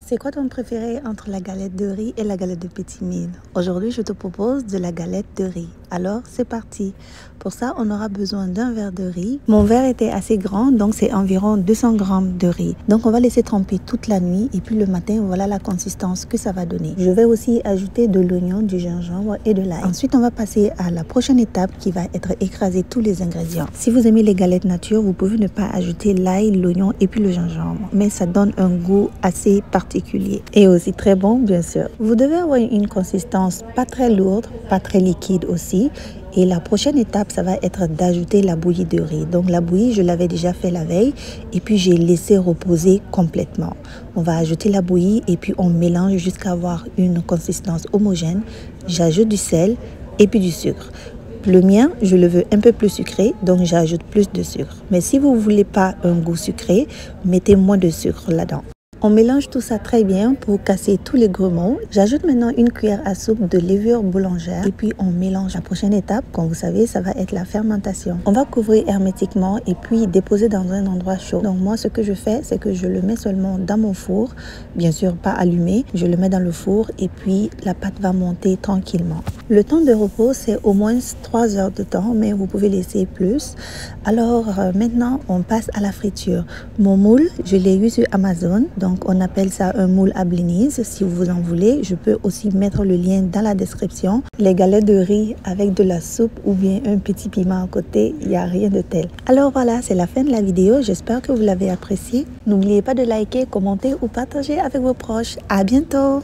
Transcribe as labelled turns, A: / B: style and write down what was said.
A: C'est quoi ton préféré entre la galette de riz et la galette de petits mille? Aujourd'hui, je te propose de la galette de riz. Alors, c'est parti. Pour ça, on aura besoin d'un verre de riz. Mon verre était assez grand, donc c'est environ 200 grammes de riz. Donc, on va laisser tremper toute la nuit et puis le matin, voilà la consistance que ça va donner. Je vais aussi ajouter de l'oignon, du gingembre et de l'ail. Ensuite, on va passer à la prochaine étape qui va être écraser tous les ingrédients. Si vous aimez les galettes nature, vous pouvez ne pas ajouter l'ail, l'oignon et puis le gingembre. Mais ça donne un goût assez particulier et aussi très bon, bien sûr. Vous devez avoir une consistance pas très lourde, pas très liquide aussi. Et la prochaine étape, ça va être d'ajouter la bouillie de riz. Donc la bouillie, je l'avais déjà fait la veille et puis j'ai laissé reposer complètement. On va ajouter la bouillie et puis on mélange jusqu'à avoir une consistance homogène. J'ajoute du sel et puis du sucre. Le mien, je le veux un peu plus sucré, donc j'ajoute plus de sucre. Mais si vous ne voulez pas un goût sucré, mettez moins de sucre là-dedans. On mélange tout ça très bien pour casser tous les grumeaux. J'ajoute maintenant une cuillère à soupe de levure boulangère et puis on mélange. La prochaine étape, comme vous savez, ça va être la fermentation. On va couvrir hermétiquement et puis déposer dans un endroit chaud. Donc moi, ce que je fais, c'est que je le mets seulement dans mon four, bien sûr pas allumé. Je le mets dans le four et puis la pâte va monter tranquillement. Le temps de repos, c'est au moins 3 heures de temps, mais vous pouvez laisser plus. Alors maintenant, on passe à la friture. Mon moule, je l'ai eu sur Amazon. Donc, on appelle ça un moule à blinis. Si vous en voulez, je peux aussi mettre le lien dans la description. Les galettes de riz avec de la soupe ou bien un petit piment à côté, il n'y a rien de tel. Alors voilà, c'est la fin de la vidéo. J'espère que vous l'avez apprécié. N'oubliez pas de liker, commenter ou partager avec vos proches. À bientôt!